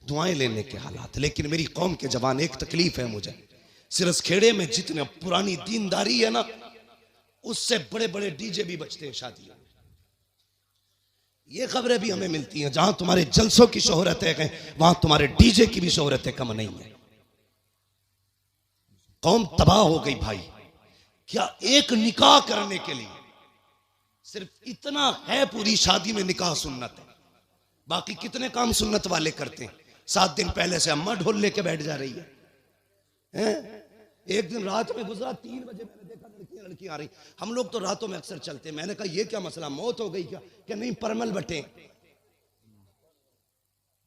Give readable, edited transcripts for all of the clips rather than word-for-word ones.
दुआएं लेने के हालात। लेकिन मेरी कौम के जवान, एक तकलीफ है मुझे, सिरस खेड़े में जितने पुरानी दीनदारी है ना, उससे बड़े बड़े डीजे भी बजते हैं शादियों में। ये खबरें भी हमें मिलती हैं, जहां तुम्हारे जलसों की शोहरत है वहां तुम्हारे डीजे की भी शोहरत कम नहीं है। कौम तबाह हो गई भाई। क्या एक निकाह करने के लिए सिर्फ इतना है, पूरी शादी में निकाह सुन्नत है, बाकी कितने काम सुन्नत वाले करते हैं। 7 दिन पहले से अम्मा ढोल लेके बैठ जा रही है। एक दिन रात में गुजरा, 3 बजे मैंने देखा लड़कियां आ रही। हम लोग तो रातों में अक्सर चलते हैं। मैंने कहा ये क्या मसला, मौत हो गई क्या? कि नहीं, परमल बटे।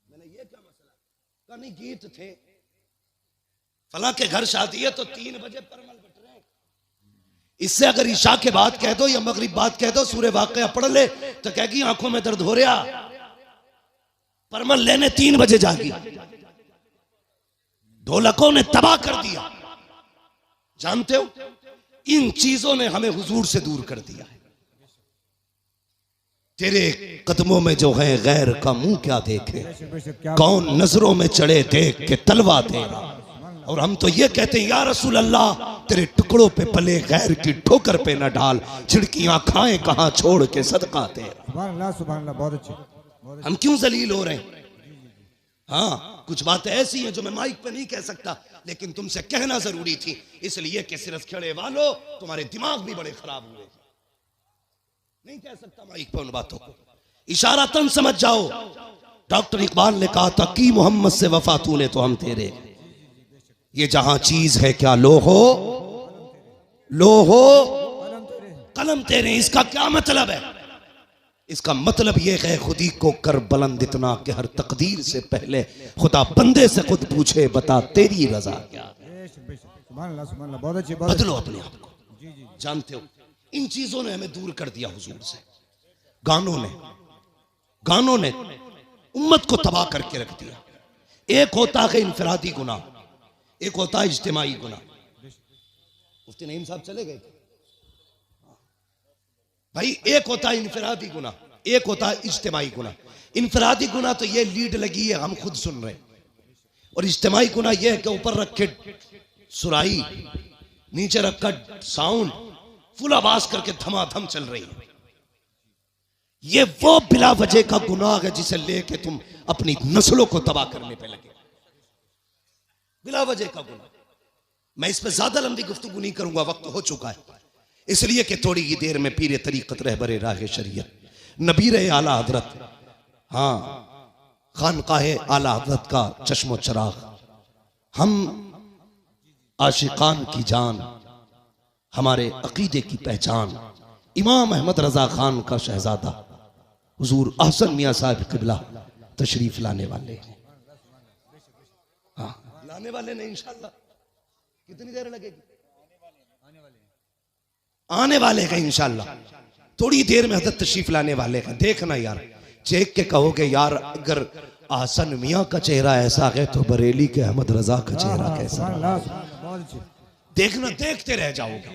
मैंने ये क्या मसला? कहा नहीं, गीत थे, फला के घर शादी है तो 3 बजे परमल बट रहे। इससे अगर ईशा के बाद कह दो या मगरिब बाद कह दो सूरह वाक़िया पढ़ ले, तो कहेगी आंखों में दर्द हो रहा, परमल लेने 3 बजे जागी। ढोलकों ने तबाह कर दिया। जानते हो, इन चीजों ने हमें हुजूर से दूर कर दिया है। तेरे कदमों में जो है गैर का मुंह क्या देखे, कौन नजरों में चढ़े देख के तलवा तेरा। और हम तो ये कहते हैं या रसूल अल्लाह, तेरे टुकड़ों पे पले गैर की ठोकर पे न डाल, छिड़कियां खाएं कहां छोड़ के सदका तेरा। सुभान अल्लाह, सुभान अल्लाह, बहुत अच्छे। हम क्यों जलील हो रहे हैं? हाँ, कुछ बातें ऐसी हैं जो मैं माइक पे नहीं कह सकता, लेकिन तुमसे कहना जरूरी थी, इसलिए कि सिरस खेड़े वालों, तुम्हारे दिमाग भी बड़े खराब हुए। नहीं कह सकता माइक पे उन बातों को, इशारातन समझ जाओ। डॉक्टर इकबाल ने कहा था कि मोहम्मद से वफा तूने तो हम तेरे। ये जहां चीज है क्या लो हो कलम तेरे। इसका क्या मतलब है? इसका मतलब यह है खुदी को कर बुलंद इतना कि हर तकदीर से पहले खुदा बंदे से खुद पूछे बता तेरी रजा क्या। बदलो अपने आप को। जानते हो, इन चीजों ने हमें दूर कर दिया हुजूर से। गानों ने उम्मत को तबाह करके रख दिया। एक होता है इनफरादी गुनाह, एक होता है इज्तिमाई गुनाह। मुफ्ती नईम साहब चले गए भाई। एक होता है इनफरादी गुनाह, एक होता है इज्तिमाई गुनाह। इनफरादी गुनाह तो ये लीड लगी है, हम खुद सुन रहे हैं। और इज्तिमाई गुनाह ये है कि ऊपर रखे सुराई, नीचे रखा साउंड, फुल आवाज करके धमाधम चल रही है। ये वो बिला वजह का गुनाह है जिसे लेके तुम अपनी नस्लों को तबाह करने पे लगे। बिला वजह का गुनाह। मैं इस पे ज्यादा लंबी गुफ्तगू नहीं करूंगा, वक्त हो चुका है। इसलिए कि थोड़ी ही देर में पीरे तरीकत रहबरे राह शरीयत नबीर आला हजरत, हाँ, खानकाहे आला हजरत का चश्मो चराग, हम आशिकान की जान, हमारे अकीदे की पहचान, इमाम अहमद रजा खान का शहजादा हुजूर अहसन मियां साहब किबला तशरीफ लाने वाले हैं। हाँ, लाने वाले नहीं, इंशाल्लाह। कितनी देर लगेगी? आने वाले का इंशाल्लाह। थोड़ी देर में हजरत तशरीफ लाने वाले का। देखना यार, देख के कहोगे यार अगर आसन मियां का चेहरा ऐसा है तो बरेली के अहमद रजा का चेहरा कैसा। देखना, देखते रह जाओगे।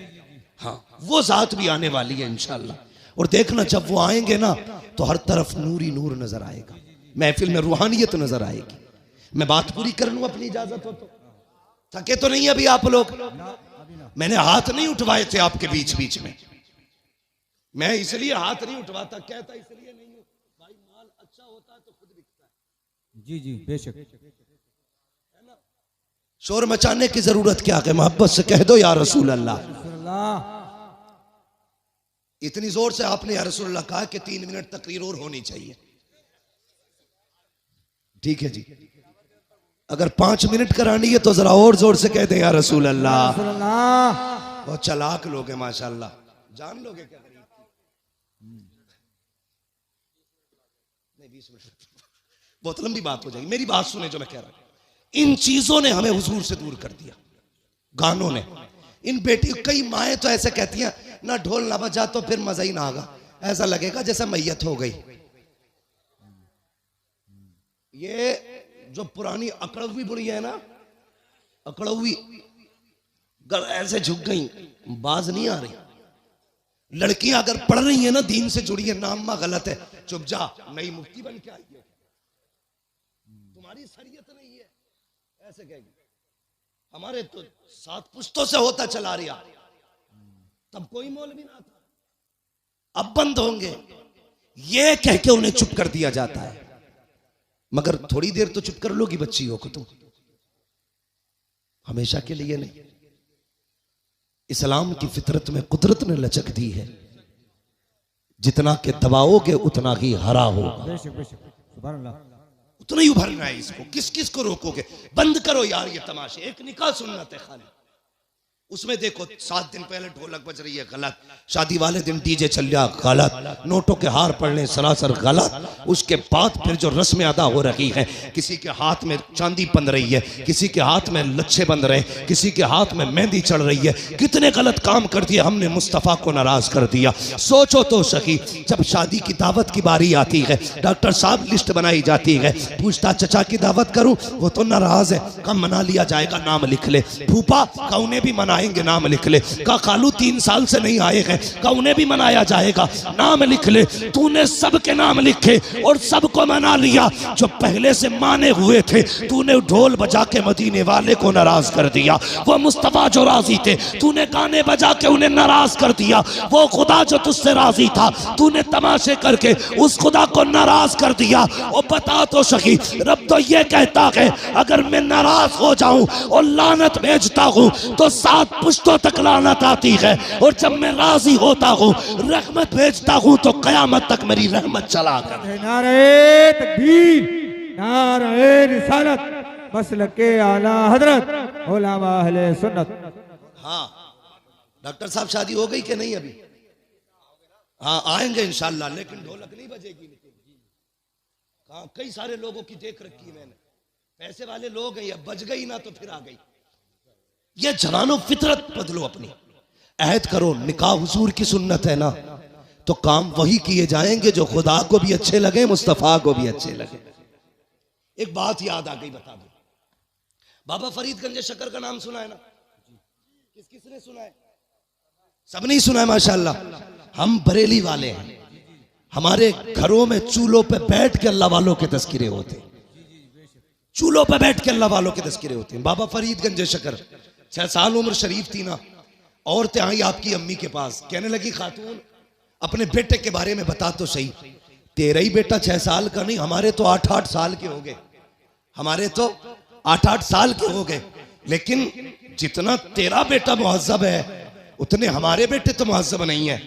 हाँ, वो जात भी आने वाली है इंशाल्लाह। और देखना, जब वो आएंगे ना तो हर तरफ नूर ही नूर नजर आएगा, महफिल में रूहानियत नजर आएगी। मैं बात पूरी कर लूं, अपनी इजाजत हो तो। थके तो नहीं अभी आप लोग? मैंने हाथ नहीं उठवाए थे आपके बीच बीच में। मैं इसलिए हाथ नहीं उठवाता, कहता इसलिए नहीं हूं भाई, माल अच्छा होता है तो खुद बिकता है। जी जी बेशक। शोर मचाने की जरूरत क्या है? मोहब्बत से कह दो या रसूल अल्लाह। इतनी जोर से आपने या रसूल अल्लाह कहा कि 3 मिनट तकरीर और होनी चाहिए। ठीक है जी, अगर 5 मिनट करानी है तो जरा और जोर से कह दे या रसूल अल्लाह। बहुत चालाक लोग हैं माशाल्लाह, जान लोगे क्या करीब नहीं। 20 मिनट बहुत लंबी बात हो जाएगी, मेरी बात सुने जो मैं कह रहा हूं। इन चीजों ने हमें हुजूर से दूर कर दिया, गानों ने। इन बेटी, कई माएँ तो ऐसे कहती हैं ना ढोल ना बजा तो फिर मजा ही ना आगा, ऐसा लगेगा जैसे मैयत हो गई। ये जो पुरानी अकड़वी बुढ़िया है ना, अकड़वी ऐसे झुक गई, बाज नहीं आ रही। लड़कियां अगर पढ़ रही है ना, दीन से जुड़ी है, नाम गलत है, चुप जा, नई मुफ्ती बन के आई है। तुम्हारी शरीयत नहीं है, ऐसे कहेगी। हमारे तो 7 पुश्तों से होता चला रहा, तब कोई मौलवी ना था, अब बंद होंगे, ये कह के उन्हें चुप कर दिया जाता है। मगर थोड़ी देर तो चुप कर लोगी बच्चियों को, तुम हमेशा के लिए नहीं। इस्लाम की फितरत में कुदरत ने लचक दी है, जितना के दबाओगे उतना ही हरा होगा, बेशक बेशक सुभान अल्लाह। उतना ही उभरना है। इसको किस किस को रोकोगे? बंद करो यार ये तमाशे। एक निकाह सुन्नत है खाली, उसमें देखो 7 दिन पहले ढोलक बज रही है, गलत। शादी वाले दिन डीजे चल रहा, गलत। नोटों के हार पड़ने सरासर गलत। उसके बाद फिर जो रस्में अदा हो रही है, किसी के हाथ में चांदी बंध रही है, किसी के हाथ में लच्छे बंध रहे, किसी के हाथ में मेहंदी चढ़ रही है। कितने गलत काम कर दिए हमने, मुस्तफ़ा को नाराज कर दिया। सोचो तो सही, जब शादी की दावत की बारी आती है, डॉक्टर साहब लिस्ट बनाई जाती है, पूछता चचा की दावत करूं, वो तो नाराज है, कम मना लिया जाएगा, नाम लिख ले। फूफा का उन्हें भी आएंगे, नाम लिख ले। का खालू 3 साल से नहीं आए हैं, का उन्हें भी मनाया जाएगा, नाम लिख ले। तूने सबके नाम लिखे और सबको मना लिया। जो पहले से माने हुए थे, तूने ढोल बजा के मदीने वाले को नाराज कर दिया। वो मुस्तफा जो राजी थे, तूने गाने बजा के उन्हें नाराज कर दिया। वो खुदा जो तुझसे राजी था, तूने तमाशे करके उस खुदा को नाराज कर दिया। और बता तो सही, रब तो ये कहता है, अगर मैं नाराज हो जाऊं और लानत भेजता हूं तो 7 पुश्तों तक लानत आती है, और जब मैं राजी होता हूँ, रहमत भेजता हूँ, तो कयामत तक मेरी रहमत चला कर। नारे तकबीर, नारे रिसालत, मसलके आला हजरत उलमा अहले सुन्नत। हाँ डॉक्टर साहब, शादी हो गई कि नहीं अभी? हाँ आएंगे इंशाल्लाह, लेकिन ढोलक नहीं बजेगी। हाँ कई सारे लोगों की देख रखी मैंने, पैसे वाले लोग हैं, या बज गई ना तो फिर आ गई। ये जवानों फितरत बदलो अपनी, अहद करो। निकाह हुजूर की सुन्नत है ना, तो काम वही किए जाएंगे जो खुदा को भी अच्छे लगे, मुस्तफा को भी अच्छे लगे। एक बात याद आ गई, बता दो। बाबा फरीद गंज शक्कर का नाम सुना है ना? किसने सुना है? सब नहीं सुना है माशाल्लाह। हम बरेली वाले हैं, हमारे घरों में चूल्हों पे बैठ के अल्लाह वालों के तस्किरे होते हैं, चूल्हों पे बैठ के अल्लाह वालों के तस्किरे होते हैं। बाबा फरीद गंज शक्कर, 6 साल उम्र शरीफ थी ना, औरतें आई आपकी अम्मी के पास, कहने लगी, खातून अपने बेटे के बारे में बता तो सही। तेरा ही बेटा 6 साल का नहीं, हमारे तो 8-8 साल के हो गए, हमारे तो 8-8 साल के हो गए। लेकिन जितना तेरा बेटा मुहज्जब है, उतने हमारे बेटे तो मुहज्जब नहीं है।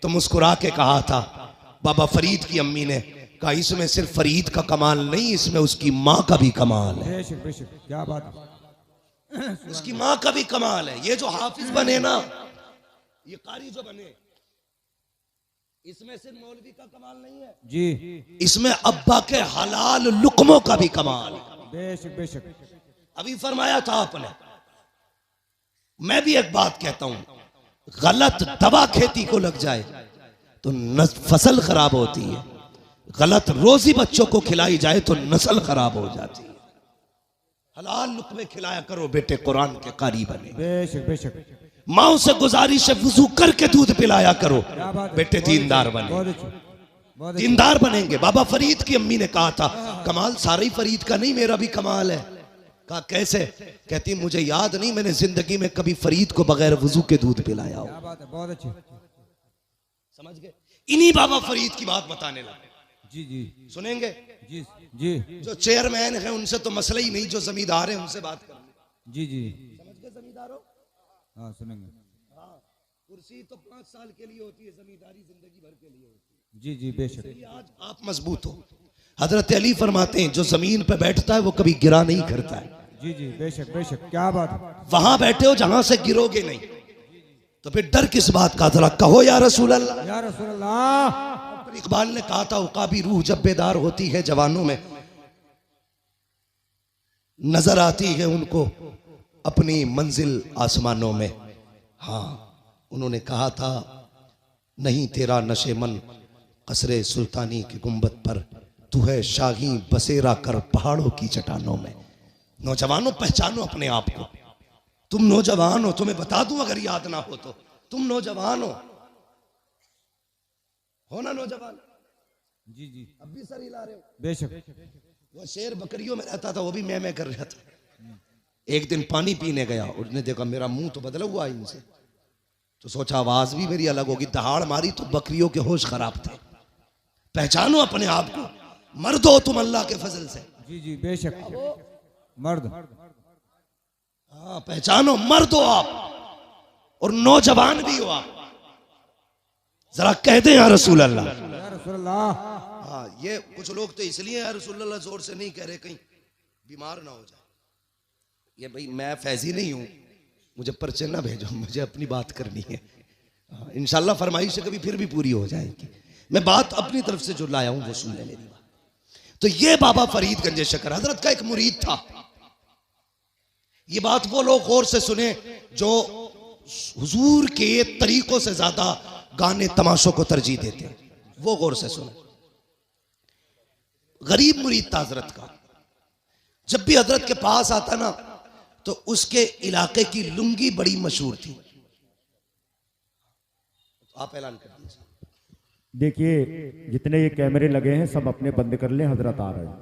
तो मुस्कुरा के कहा था बाबा फरीद की अम्मी ने, कहा इसमें सिर्फ फरीद का कमाल नहीं, इसमें उसकी माँ का भी कमाल है। बेशक बेशक, क्या बात है। उसकी माँ का भी कमाल है। ये जो हाफिज बने ना, ये कारी जो बने, इसमें सिर्फ मौलवी का कमाल नहीं है जी, इसमें अब्बा के हलाल लुकमों का भी कमाल है। बेशक बेशक। अभी फरमाया था आपने, मैं भी एक बात कहता हूं, गलत दवा खेती को लग जाए तो फसल खराब होती है, गलत रोजी बच्चों को खिलाई जाए तो नस्ल खराब हो जाती है। हलाल लुकमे खिलाया करो बेटे, कुरान के कारी बने। बेशक बेशक। माओ से गुजारिश है, वुजू करके दूध पिलाया करो बेटे, दीनदार बने, बहुत अच्छे, बहुत अच्छे। दीनदार बनेंगे। बाबा फरीद की अम्मी ने कहा था, कमाल सारा ही फरीद का नहीं, मेरा भी कमाल है। कहा कैसे? कहती मुझे याद नहीं मैंने जिंदगी में कभी फरीद को बगैर वुजू के दूध पिलाया हो। क्या बात है, बहुत अच्छे। समझ गए? इन्हीं बाबा फरीद की बात बताने लगा। जी जी सुनेंगे? जी जी जो चेयरमैन है उनसे तो मसला ही नहीं, जो जमींदार है उनसे बात कर ले। जी जी, समझ गए जमींदारों? हाँ सुनेंगे। हाँ, कुर्सी तो 5 साल के लिए होती है, जमींदारी जिंदगी भर के लिए होती है। जी जी बेशक। इसलिए आज आप मजबूत हो। हजरत अली फरमाते हैं, जो जमीन पे बैठता है वो कभी गिरा नहीं करता है। जी जी बेशक बेशक, क्या बात है। वहां बैठे हो जहां से गिरोगे नहीं, तो फिर डर किस बात का? जरा कहो या रसूल अल्लाह। या रसूल अल्लाह। इकबाल ने कहा था, उकाबी रूह जब बेदार होती है जवानों में, नजर आती है उनको अपनी मंजिल आसमानों में। हाँ, उन्होंने कहा था, नहीं तेरा नशे मन कसरे सुल्तानी की गुंबद पर, तू है शाही बसेरा कर पहाड़ों की चट्टानों में। नौजवानों पहचानो अपने आप को, तुम नौजवान हो। तुम्हें बता दूं अगर याद ना हो तो, तुम नौजवान हो ना नौजवान? जी जी, अब भी सर हिला रहे हो। बेशक। वो शेर बकरियों में रहता था, वो भी मैं कर रहा था। एक दिन पानी पीने गया, उसने देखा मेरा मुंह तो बदला हुआ है इनसे, तो सोचा आवाज भी मेरी अलग होगी, दहाड़ मारी तो बकरियों के होश खराब थे। पहचानो अपने आप को, मर्द हो तुम अल्लाह के फजल से। जी जी बेशक मर्द। हाँ पहचानो, मर्द हो आप और नौजवान भी हो आप। जरा कह दे या रसूल अल्लाह। या रसूल अल्लाह। हाँ, ये कुछ लोग तो इसलिए या रसूल अल्लाह जोर से नहीं कह रहे कहीं बीमार ना हो जाए। ये भाई मैं फैजी नहीं हूं, मुझे पर्चे ना भेजो, मुझे अपनी बात करनी है। इंशाल्लाह फरमाइश से कभी फिर भी पूरी हो जाएगी। मैं बात अपनी तरफ से जो लाया हूं वो सुन ले मेरी बात। तो ये बाबा फरीद गंज शकर हजरत का एक मुरीद था। ये बात वो लोग गौर से सुने जो हुजूर के तरीकों से ज्यादा गाने तमाशों को तरजीह देते हैं, वो गौर से सुने। गरीब मुरीद था हजरत का। जब भी हजरत के पास आता ना तो उसके इलाके की लुंगी बड़ी मशहूर थी। आप ऐलान कर दीजिए। देखिए जितने ये कैमरे लगे हैं सब अपने बंद कर लें, हजरत आ रहे हैं।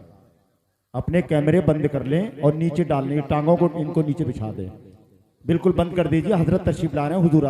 अपने कैमरे बंद कर लें और नीचे डालने टांगों को इनको नीचे बिछा दें, बिल्कुल बंद कर दीजिए। हजरत तशरीफ ला रहे हैं, हुजूर।